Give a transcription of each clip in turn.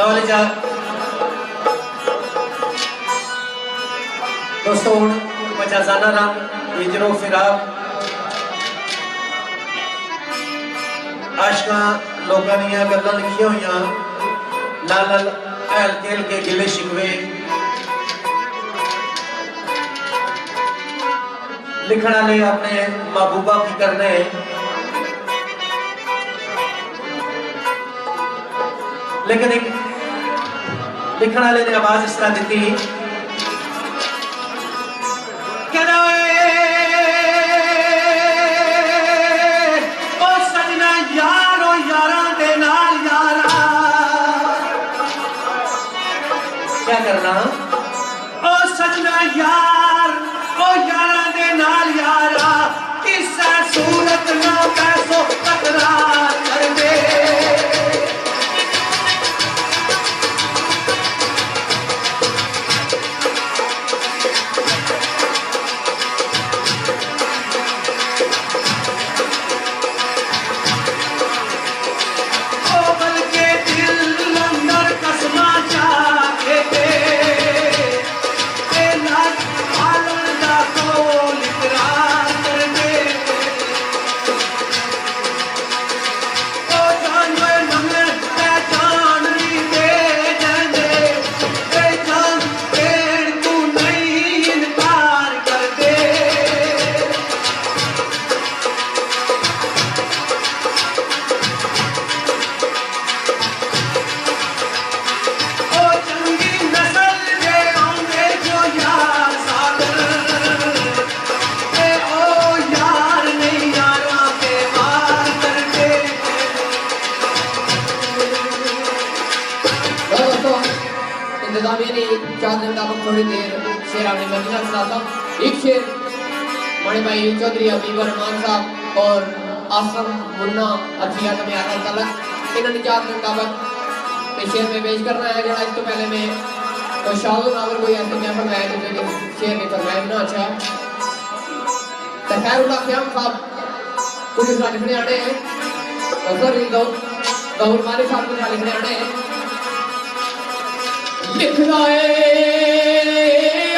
Knowledge दोस्तों हूँ मजाजाना नाम हिजरो फिराक आशका लोगों दियां गल्लां लिखियां हुई नाल नाल अहल खेल के गिले शिकवे लिखण वाले अपने महबूबा की करने लेकिन एक लिखण वाले ने आवाज इस तरह दी क्या करना ओ सजना यार ओ यारा दे नाल यारा किस सूरत ना पैसों तकरार कर दे थोड़ी देर शेर आपने मदीना सुनाता एक शेर बड़े भाई चौधरी हबीब रहमान साहब और आसम मुन्ना अतिया में आकर तलक इन्होंने चार दिन मुताबिक शेर में पेश करना है जरा इसको पहले में तो शाहुल अगर कोई ऐसे में फरमाया तो शेर में फरमाया ना अच्छा तो खैरुल्लाह ख्याम साहब कुछ लिखने आने हैं और सर गौर मालिक साहब कुछ लिखने आने हैं लिखना है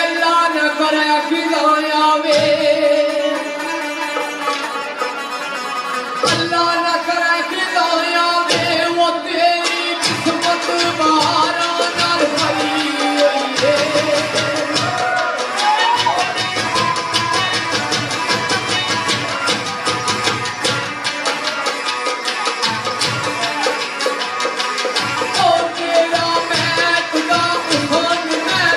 अल्लाह न करे खिलाया वे अल्लाह न करे खिलाया वे वो तेरी किस्मत बारा नाल भरी हुई है ओ तेरा मैं खुदा उठान मैं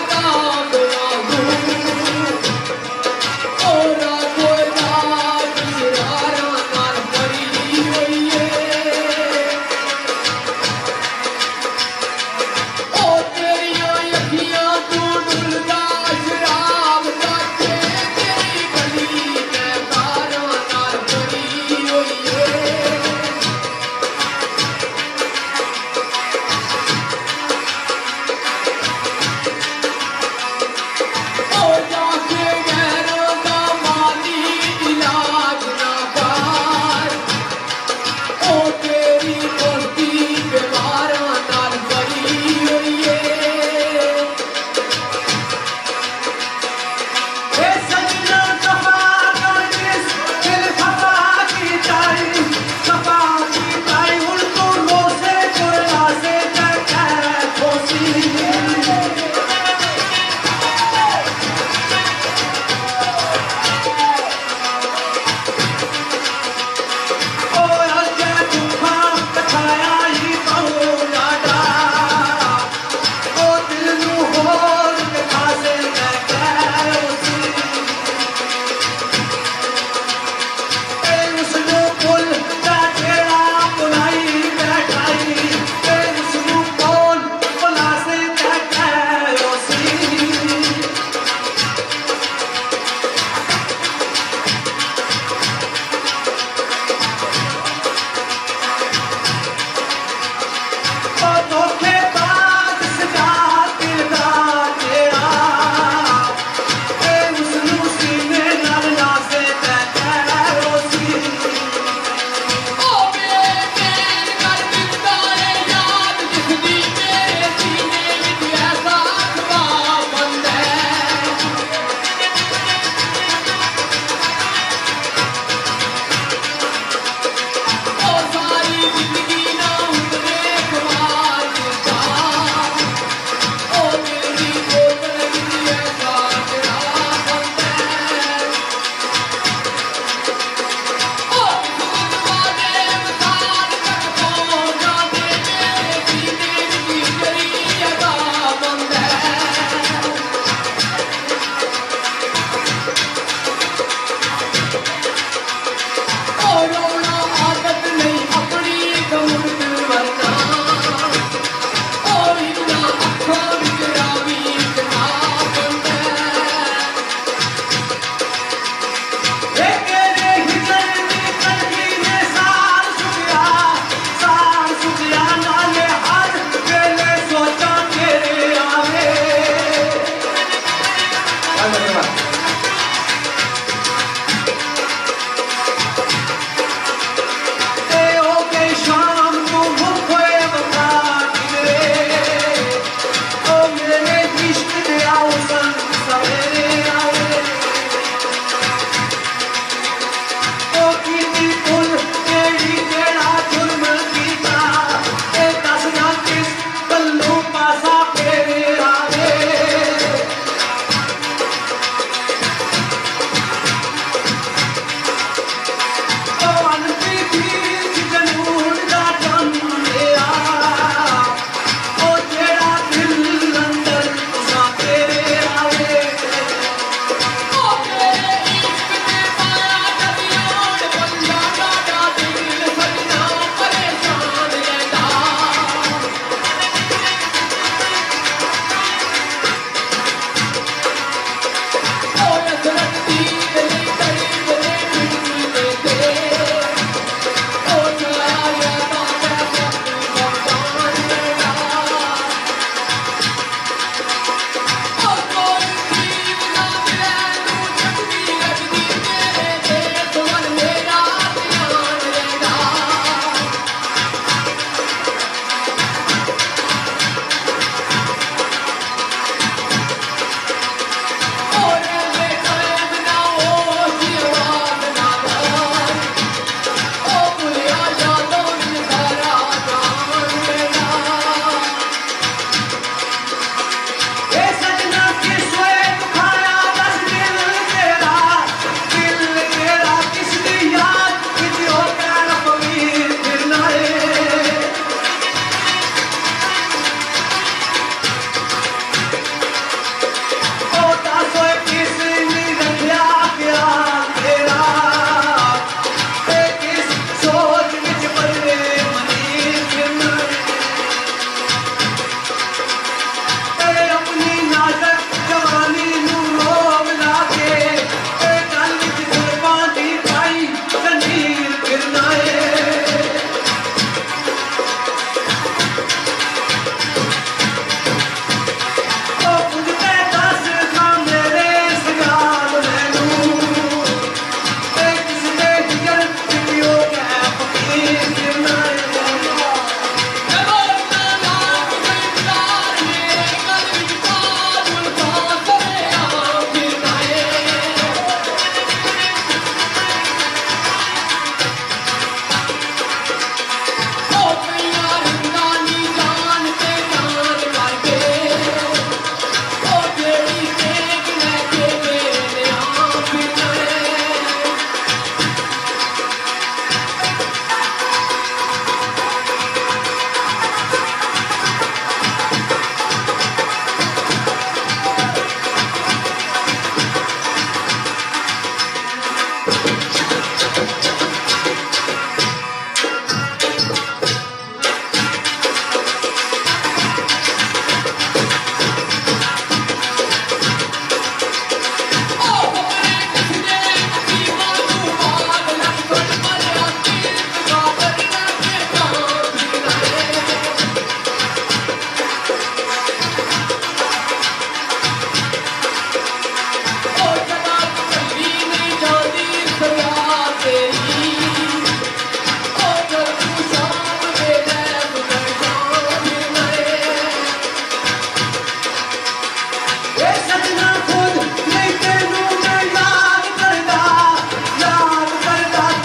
सजना खुद नहीं तेनू मैं याद करदा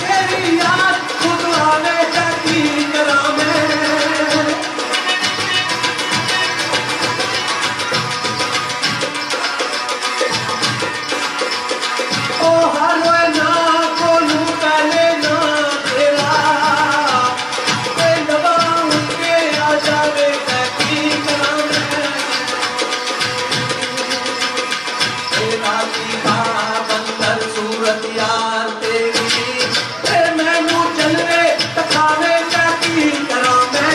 तेरी याद खुद आवे की करा मैं ओ हर ना कोलू पहले ना तेरा ते दबा उनके आ जावे की करा मैं तेरा की बंदर सूरत यार तेरी ते मैनू चलवे तखावे की करा मैं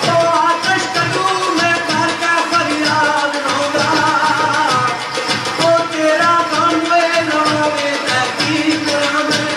तो आतश करूं मैं घर का फरियाद नौदा तो तेरा काम वे नवावे की करा मैं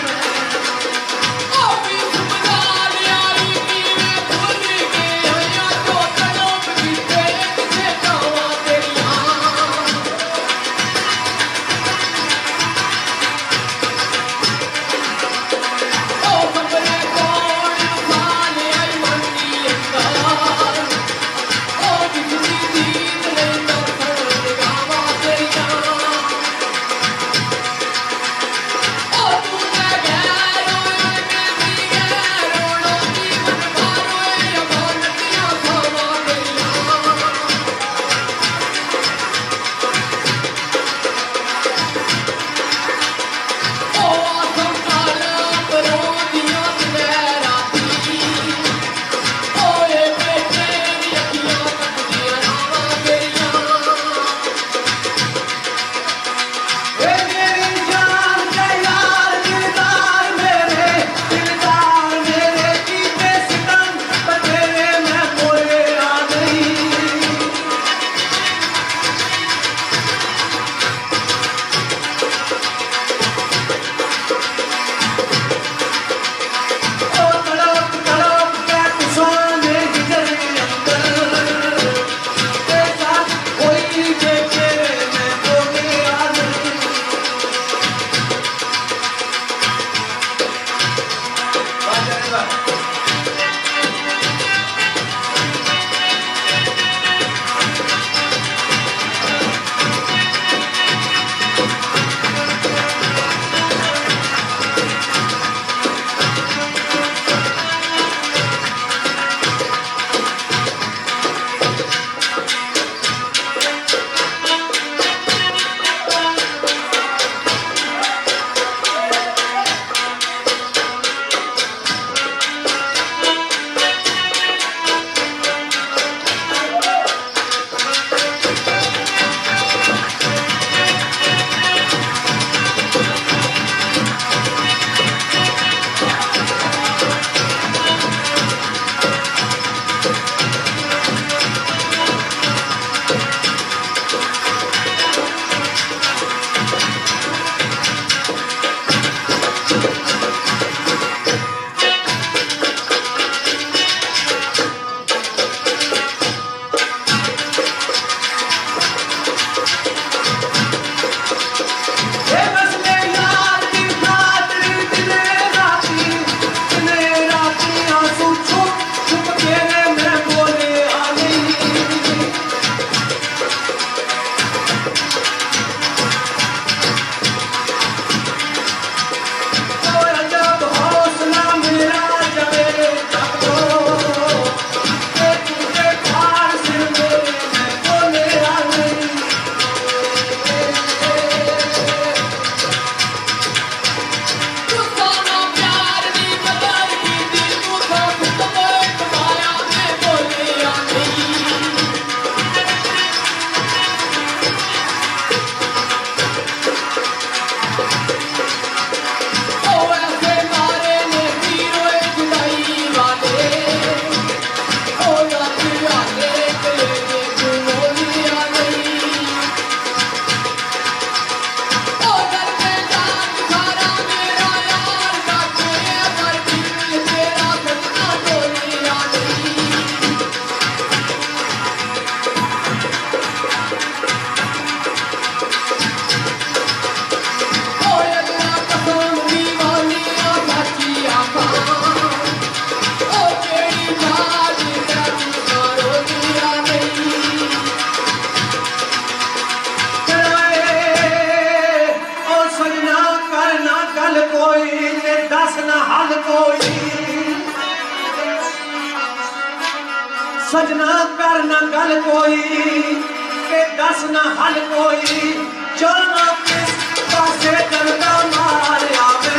दस ना हल कोई सजना कर ना गल कोई के दस ना हल कोई जाना किस पासे करना मार आवे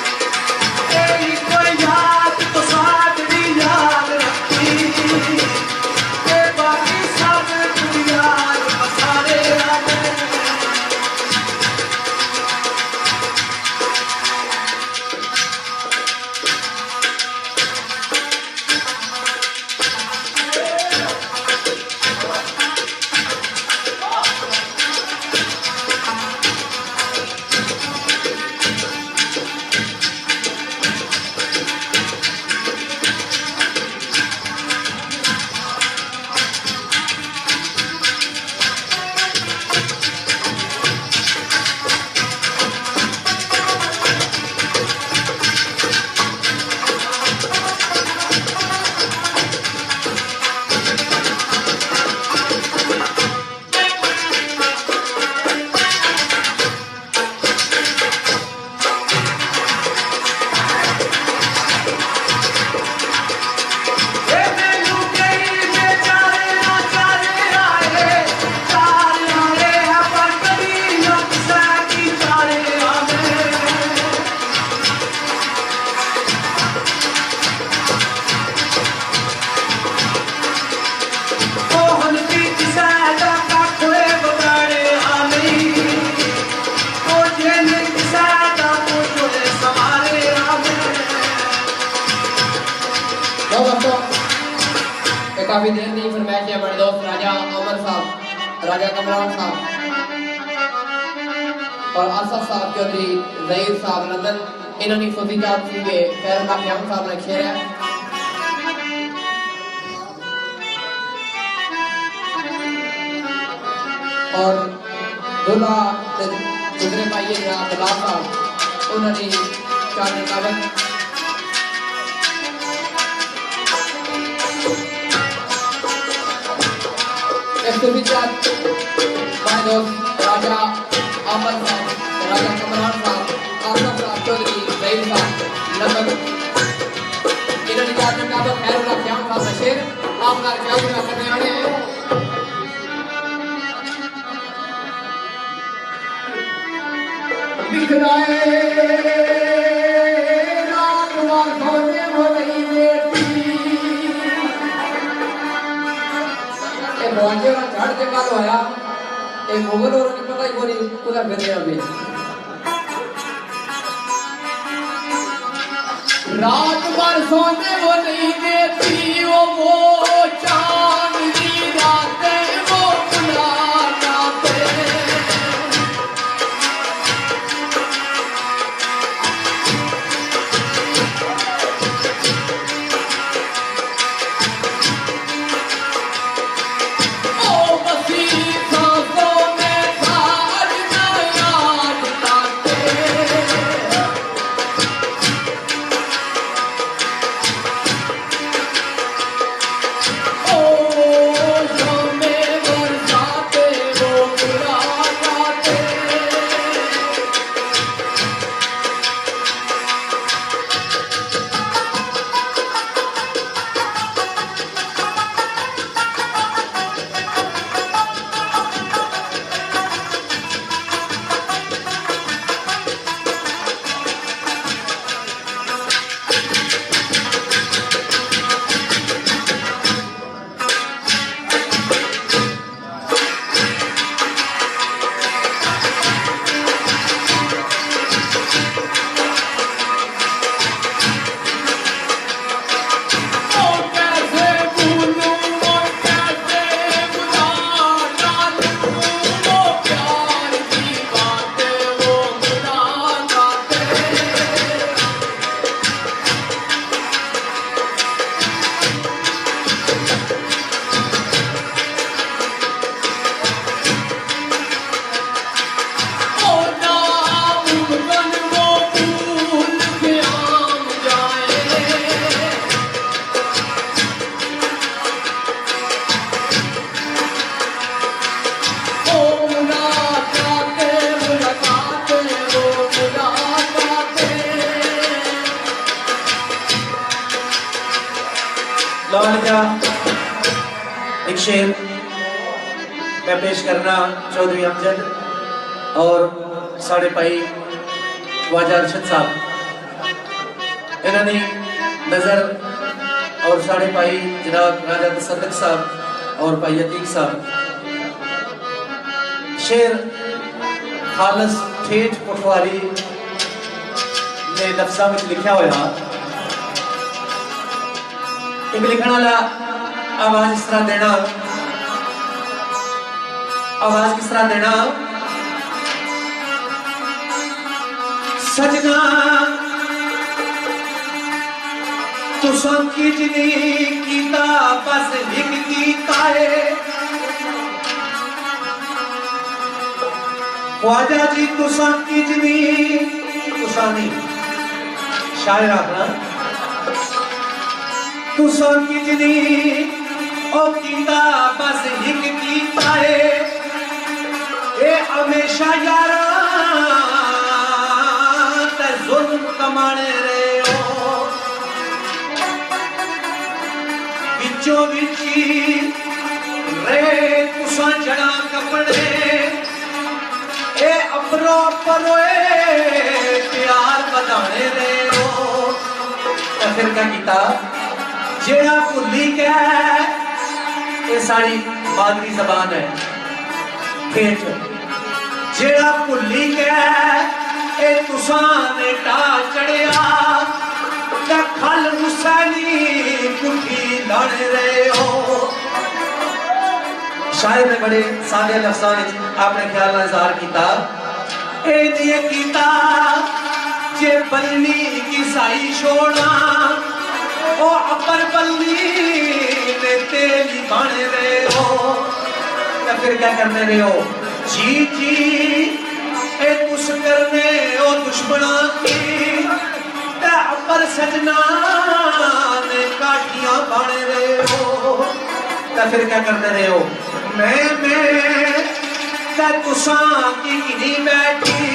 तेरी कोई याद तो सादरी याद रखी के बाकी सब दुनिया सारे आवे काफी देर नहीं फरमाइश है बड़े दोस्त राजा अमर साहब राजा कमरान साहब और आसफ साहब चौधरी जहीर साहब लंदन इन्होंने फजी जात सी के खैरुल्लाह ख्याम साहब ने शेर है और दूल्हा दूसरे भाई जनाब बिलाल साहब उन्होंने चार कागज सुविचार हमारे दोस्त राजा अमर साहब राजा कमरान साहब आसफ साहब चौधरी जहीर साहब लंदन इन्होंने चार का खैरुल्लाह ख्याम साहब का शेर आपका क्या पूरा करने वाले हैं बिखराए रात वार सोने हो रही राजे का झाड़ जंगल होया एक मुगल और की पता ही कोनी पूरा फिर अभी रात भर सोने वो नहीं देती वो चांदनी रातें वो बुलाते Oh ख्वाजा एक शेर मैं पेश करना चौधरी अमजद और साढ़े भाई ख्वाजा अरशद साहब इन्होंने नजर और साढ़े भाई जनाब राजा तसद्दुक साहब और भाई अतीक साहब शेर खालस ठेठ पटवारी ने लफ्ज़ां में लिखा हुआ एक लिखने वाला आवाज इस तरह देना आवाज किस तरह देना सजना तुसां किजनी कीता बस हिक कीता है ख्वाजा जी तुसां किजनी तुसां नहीं शायर आखना तुसां किजनी ओ कीता बस हिक कीता है ए हमेशा यारा ते जुल्म कमाने रे ओ विचों विची रे तुसां जड़ा कपड़े ए अपरो परोए प्यार बधाने रे ओ फिर क्या कीता जेड़ा भुली के ये साड़ी मादरी जबान है ठेठ जेड़ा भुली के ए तुसां ने टा चढ़िया ते खल हुसैनी पुठी लाने रे हो शायर ने बड़े सादे लफ्ज़ां विच अपने ख्याल का इज़हार किया ए दिए कीता जे बल्ली की साई छोड़ा ओ अपर बल्ली ने तेली बाने रहे हो या फिर क्या करने रहे हो जी जी ए कुछ करने ओ दुश्मना की ते अपर सजना ने काठियां बाने रहे हो या फिर क्या करने रहे हो मैं ते तुसां की किनी बैठी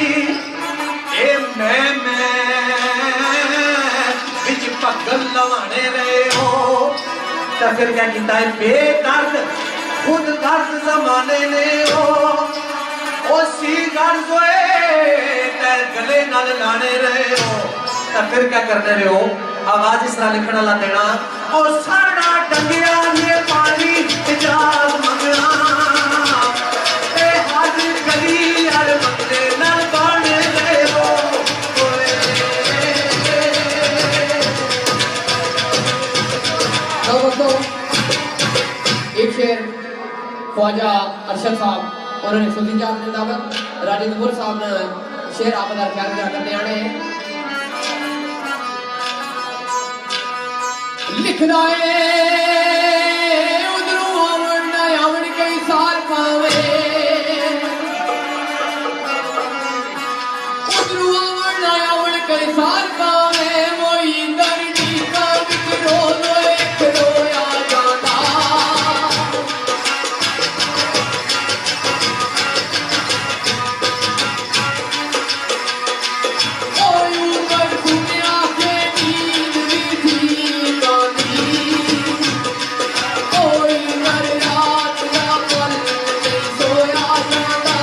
ए मैं विच पगल लवाने रहे हो तो फिर क्या किया है बेदर्द खुद दर्द जमाने ने हो ओ सी दर्द होए ते गले नाल लाने रहे हो तो फिर क्या करने रहे हो आवाज इस तरह लिखने वाला देना ओ साड़ा डंगिया ने पानी इजाज मंगना ए हर गली हर बंदे नाल बाने रहे हो दोस्तों एक शेर ख्वाजा अरशद साहब उन्होंने सुनी जात ने दावत रानी तमूर साहब ने शेर आपदा ख्याल करने आने लिखना है उधरों आवण ना आवण कई साल पावे उधरों आवण ना आवण कई साल पावे मोई दर्दी का विकरो रोए रोया जाता ओय ऊपर घूमया के नींद भी थी गानी ओय नर रात का पल में सोया जाता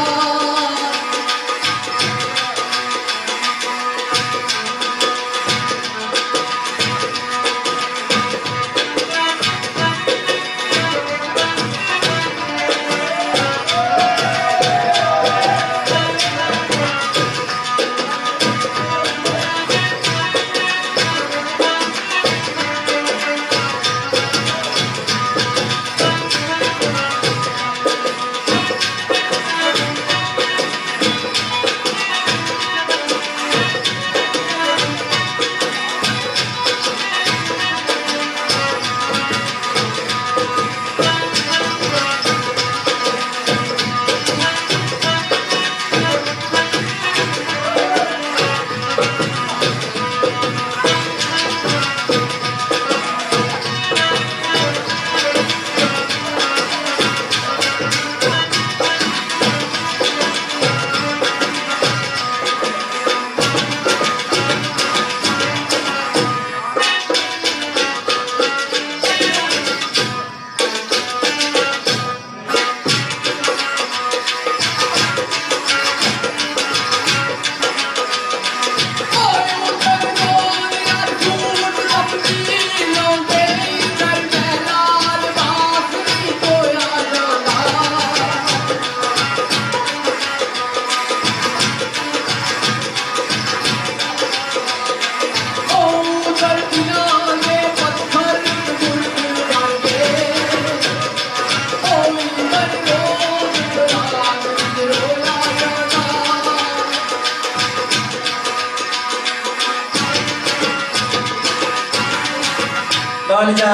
खालिजा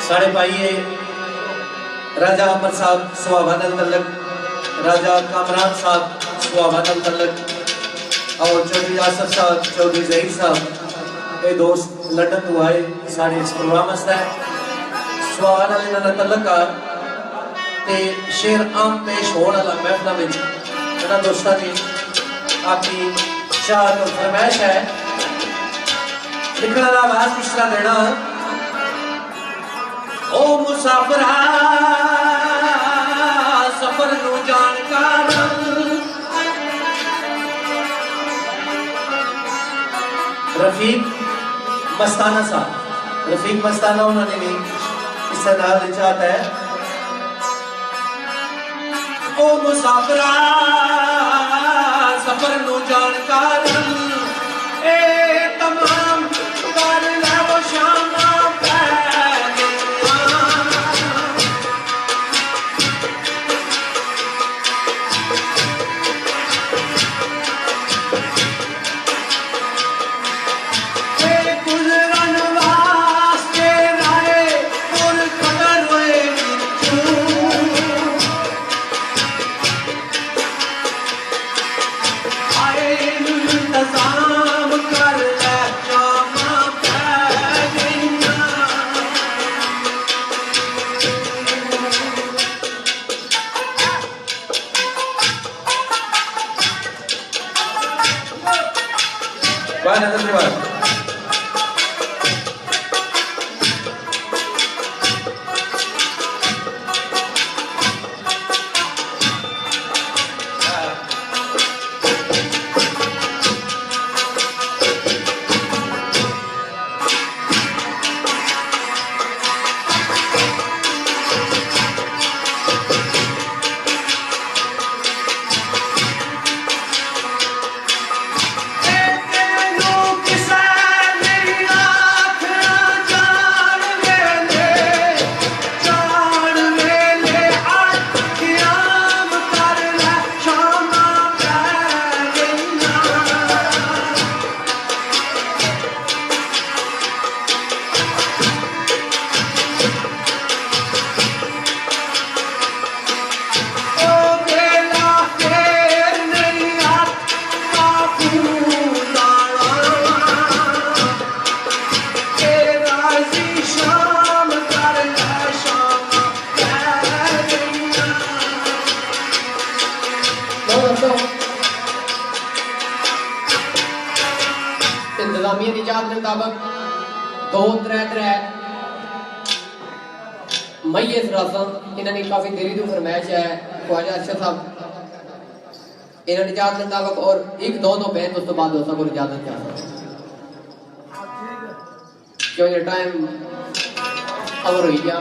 साढ़े भाई राजा अमर साहब सुहावानल तलक, राजा कामरान साहब सुहावानल तलक और चौधरी आसफ साहब, चौधरी जहीर साहब ये दोस्त लंदन तो आए साढ़े इस प्रोग्राम है सुहावानल इन्होंने तलक आ ते शेर आम पेश होने वाला महफिल में इन्होंने दोस्तों ने अपनी चार तो फरमाइश है लिखने का आवाज किस तरह देना ओ मुसाफिरा सफर नु जानकार रफीक मस्ताना साहब, रफीक मस्ताना उन्होंने भी इससे नाल चाहता है ओ मुसाफिरा सफर नु जानकार ए तमाम कर ले वो शामा धन्यवाद। इंतजामिया की इजाजत के मुताबिक 2-3 मई रासन इन्होंने काफी देरी तो फरमाइश है ख्वाजा अरशद साहब इन्होंने इजाजत के मुताबिक और 1-2 बहन उस तो बाद दोस्तों को इजाजत चाहता क्योंकि टाइम कवर हो गया।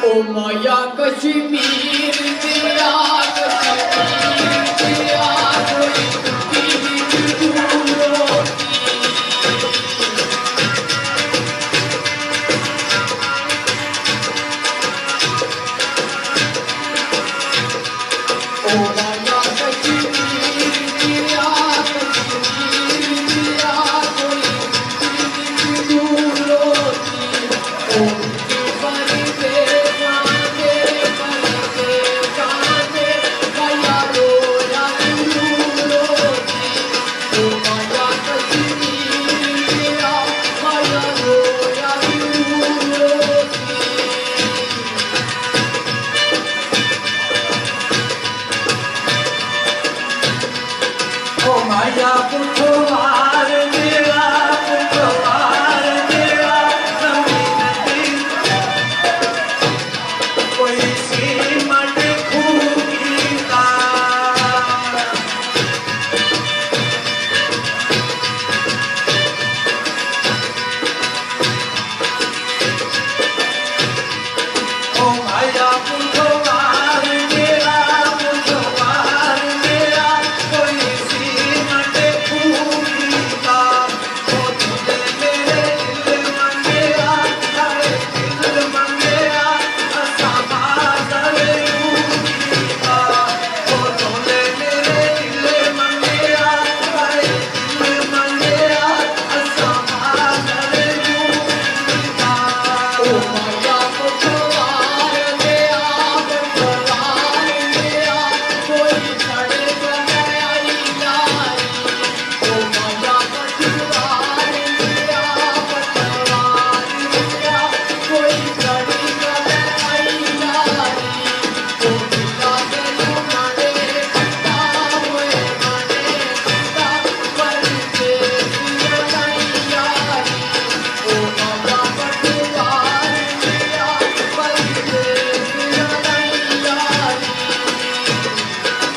ओ माया कश्मीर तेरा कश्मीर तेरा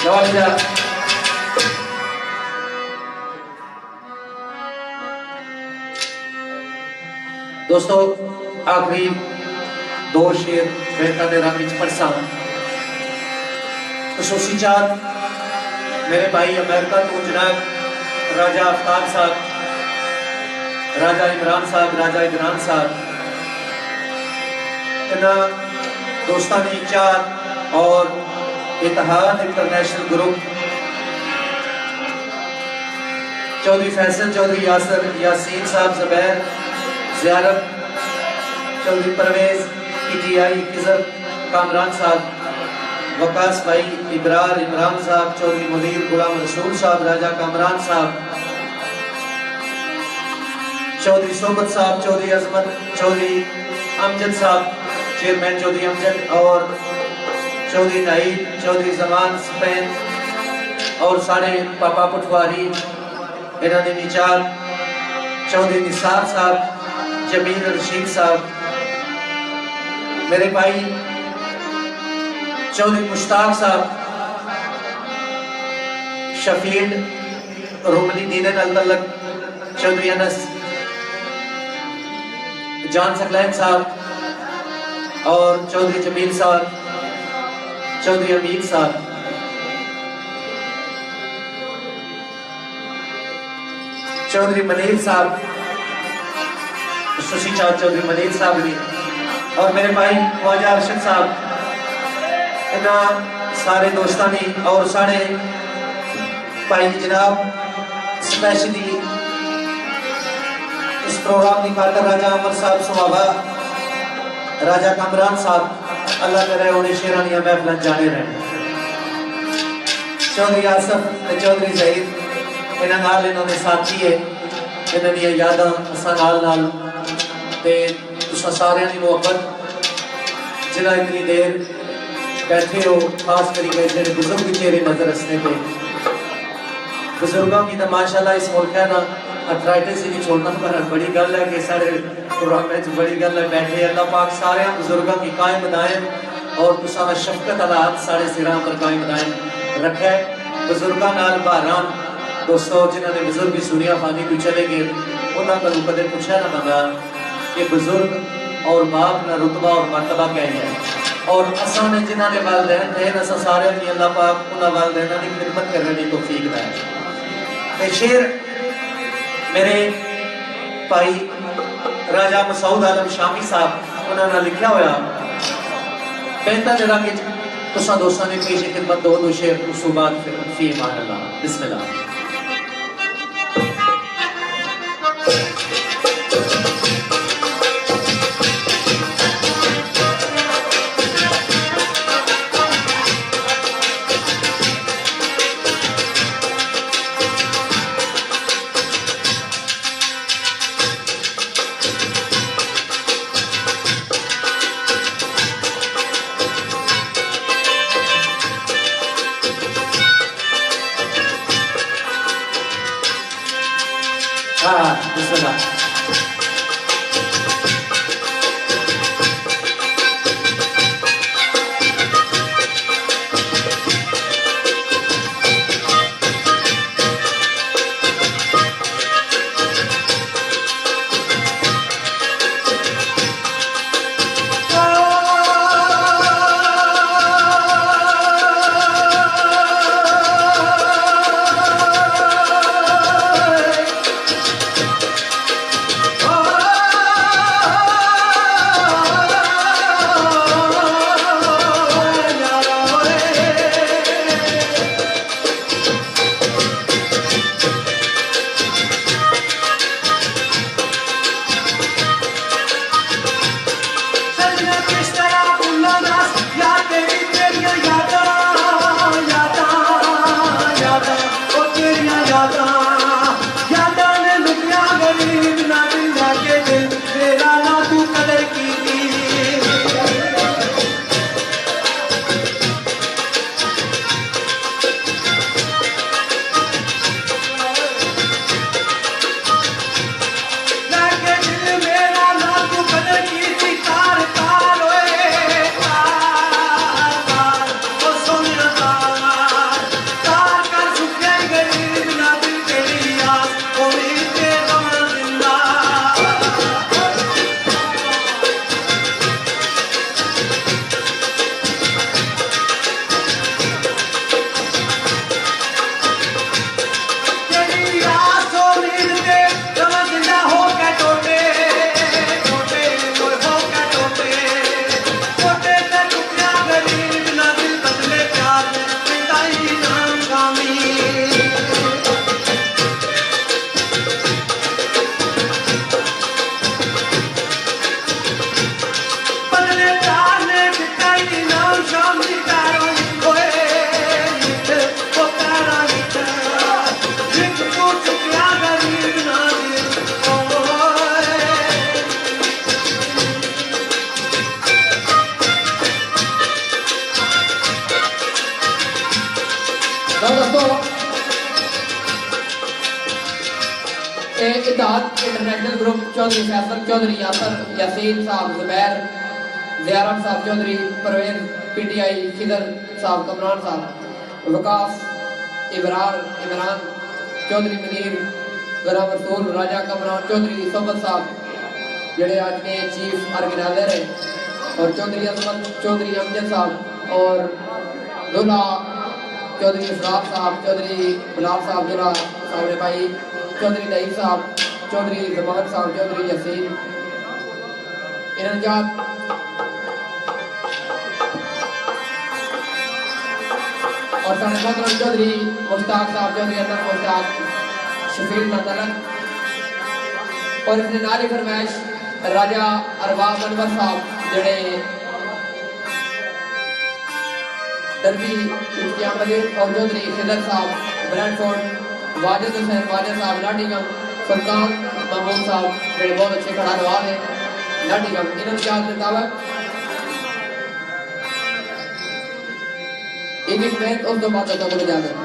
वालिदा। दोस्तों आखिरी दो शेर बेहतर दे रंग विच पढ़सा खसूसी चार मेरे भाई अमेरिका तो जनाब राजा आफ्ताब साहब, राजा इमरान साहब, राजा इमरान साहब इन्ह दोस्तानी चार और इत्तेहाद इंटरनेशनल ग्रुप चौधरी फैसल, चौधरी यासर, यासीन साहब, ज़ुबैर, ज़ियारत, चौधरी परवेज, पीटीआई खिजर, कामरान साहब, वकास भाई, इबरार, इमरान साहब, चौधरी मुनीर, गुलाम रसूल साहब, राजा कामरान साहब, चौधरी सोबत साहब, चौधरी अजमत, चौधरी अमजद साहब, चेयरमैन चौधरी अमजद और चौधरी नाइब, चौधरी जमान स्पेन और सारे पापा पटवारी इन्होंने निचार, चौधरी निसार साहब, जमील रशीद साहब, मेरे भाई चौधरी मुश्ताक साहब, शफीद रोमली दीन अल-तलक, चौधरी अनस, जान सकलैन साहब और चौधरी जमील साहब, चौधरी अमीर साहब, चौधरी मनीर साहब, शशि चौधरी मनीर साहब भी और मेरे भाई ख्वाजा अरशद साहब इन्ह सारे दोस्तानी और सारे भाई जनाब स्पेशली इस प्रोग्राम की खातर राजा अमर साहब सुहावा, राजा कामरान साहब अल्लाह करे उन्हें शेरानिया महफिल जाने रहे, चौधरी आसफ चौधरी जहीर इन्होंने नाल इन्होंने साथी है इन्होंने यादां असां नाल ते तुसां सारियां दी मुहब्बत जिन्हां इतनी देर बैठे हो, खास करके जेडे बुजुर्ग चेहरे नजर रसने पे बुजुर्गों की तो माशाल्लाह इस मुल्क है ना अर्थराइटिस ही नहीं छोड़ना पर बड़ी गल है कि सारे प्रोग्राम में बड़ी गल है बैठे अल्लाह पाक सारे बुजुर्गों की कायम दायम और तुसां दा शफकत अल्लाह सारे सिरां पर कायम दायम रखे। बुजुर्गों नाल बारान दोस्तों जिन्होंने बुजुर्ग की दुनिया फानी को चले गए उन्होंने को कदे पूछा ना बंदा कि बुजुर्ग और बाप ना रुतबा और मर्तबा क्या है और असा ने जिन्होंने वालदैन थे असा सारे की अल्लाह पाक उन्होंने वालदैन की खिदमत करने की तौफीक दै। शेर मेरे भाई राजा मसूद आलम शामी साहब उन्होंने लिखा हुआ बेहतर जरा कि तुसा दोस्तों ने पेश खिदमत दो शेर उस बाद फिर फी ईमान अल्लाह बिस्मिल्लाह। बिस्मिल्लाह। दोस्तों इत्तेहाद इंटरनेशनल ग्रुप चौधरी फैसल चौधरी यासर यासीन साहब जुबैर ज़ियारत साहब चौधरी परवेज पीटीआई खिदर साहब कमरान साहब वकास इमरान चौधरी मनीर गुलाम रसूल राजा कमरान चौधरी सोबत साहब जड़े आज के चीफ ऑर्गेनाइजर हैं और चौधरी अजमत चौधरी अमजद साहब और दूल्हा चौधरी इफरात साहब चौधरी गुलाब साहब दूल्हा सामने भाई चौधरी नईम साहब चौधरी जमान साहब चौधरी यसीन इनजात और साढ़े मोहतरम चौधरी मुश्ताक साहब चौधरी अनवर मुश्ताक शफील नंदलक और इसने नारी फरमाइश राजा अरबाब अनवर साहब जड़े दरबी इफ्तियार और चौधरी खिदर साहब ब्रैडफोर्ड वाजिद हुसैन वाजिद साहब लाडीगम सुल्तान महमूद साहब जड़े बहुत अच्छे खड़ावार हैं लाडीगम इन्होंने क्या मुताबिक एक मैच उस दो बातों को इजाजत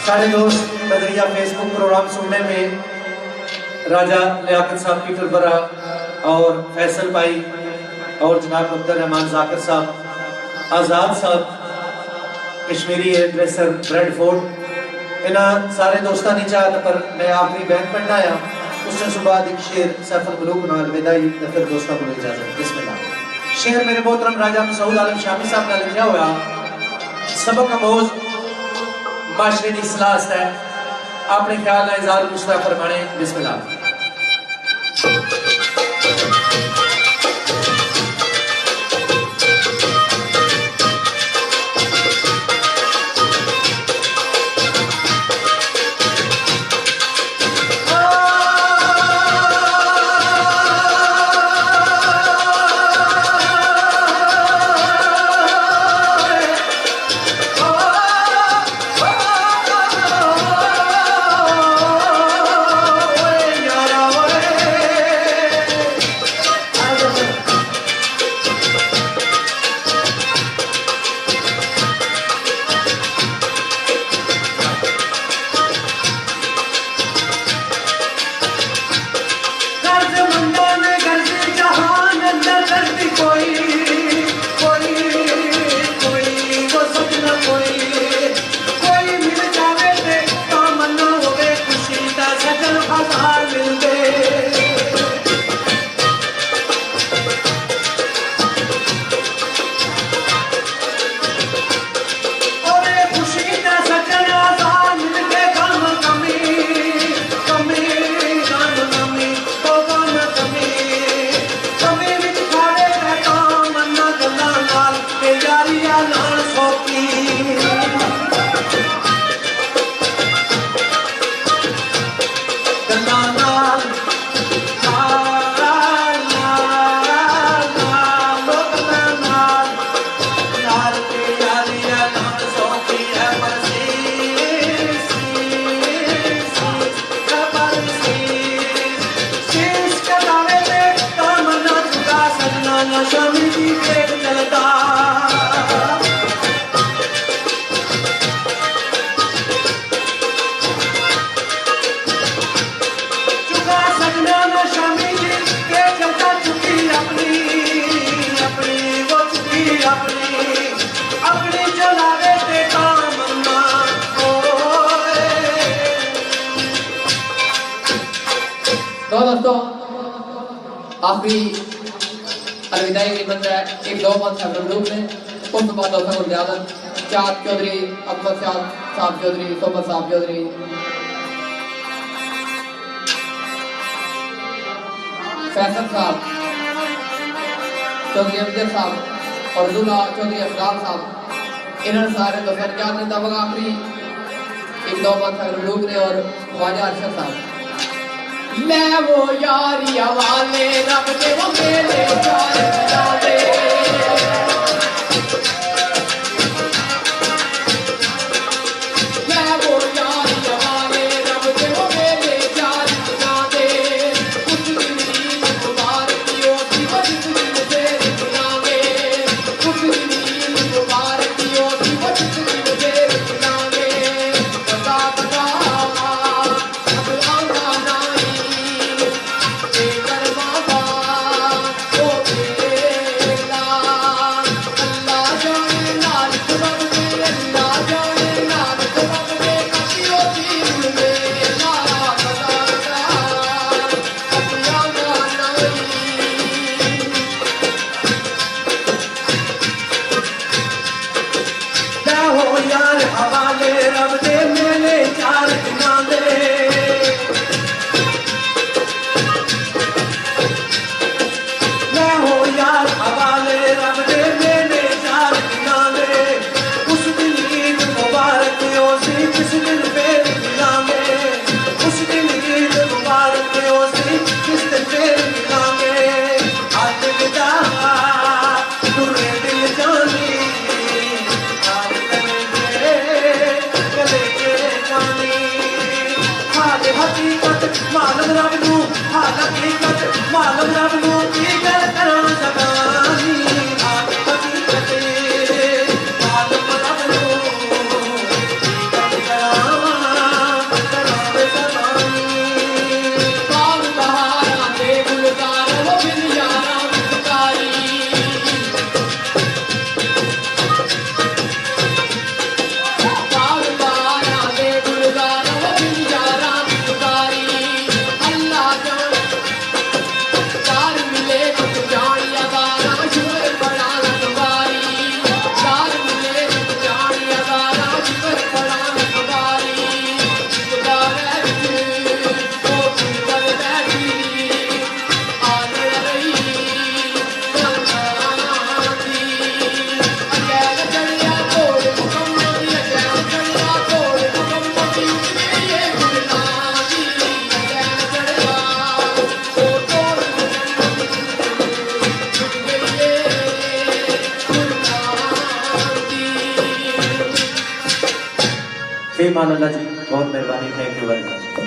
सारे दोस्त नजरिया फेसबुक प्रोग्राम सुनने में राजा लियाकत साहब पीटरबरा और फैसल भाई और जनाब अब्दुल रहमान जाकिर साहब आज़ाद साहब कश्मीरी एड्रेसर ब्रेडफोर्ड इन्हें सारे दोस्तों की चाहत पर मैं आखिरी बैन पढ़ना आया उसने बाद एक शेर सैफुल मलूक नाल विदाई ते फिर दोस्तों को इजाजत बिस्मिल्लाह। शेर मेरे मोहतरम राजा मसूद आलम शामी साहब ने लिखा हुआ सबक अमोज माशरे की सलाह है अपने ख्याल में इज़हार मुश्तबा फरमाने बिस्मिल्लाह। आखिरी अलविदाई की मंजर है एक दो पांच साहब ममलूक ने उस बाद दो साहब ज़्यादा चाँद चौधरी अकबर साहब चौधरी सोबत साहब चौधरी फैसल साहब चौधरी अमजद साहब और दूल्हा चौधरी अफजाल साहब इन्होंने सारे दोस्तों ने जान तब आखिरी एक दो बात लोग ने और ख्वाजा अरशद साहब ले वो यारी हवाले रब दे वो मेरे चार बजा दे ले वो यारी हवाले रब दे वो मेरे चार बजा दे उस दिन ईद मुबारक की ओसी जिस दिन तेरे बुलावे उस दिन ईद मुबारक की ओसी जिस दिन तेरे बुलावे बता बता अब आना नहीं तेकर बाबा ओ बेला अल्लाह जाने लाल सबब में अल्लाह जाने लाल सबब में कपियो पीर में ला बता बता अब आना नहीं ले हो यार हवाले रब दे मेले चार दिना दे ले हो यार हवाले रब दे मेले चार दिना दे उस दिन ईद मुबारक हो सी जिस दिन फेर मिलांगे उस दिन ईद मुबारक हो सी जिस दिन फेर मिलांगे आज विदा तुरे दिल जानी आज गले के जानी हाल हकीकत मालूम रब नू हाल हकीकत मालूम रब नू की गल करा जबानी हाल हकीकत मालूम रब नू की गल करा जबानी बाग बहारा दे गुलजार वो बिन यारा मुस्कारी बाग बहारा दे गुलजार वो बिन यारा मुस्कारी अल्लाह जान चार मिले कुछ जानिया बारा शुक्र बड़ा लगवारी चार मिले कुछ जानिया बारा शुक्र बड़ा लगवारी गुजारे ओ गुजर बैठी आने रही जन्नती अजैल चढ़िया कोल मुकम्मल अजैल चढ़िया कोल मुकम्मल ये गुलामी अजैल चढ़िया ओ कोल मुकम्मल छुट गई ये गुलामी फीमान अल्लाह जी बहुत मेहरबानी थैंक यू वेरी मच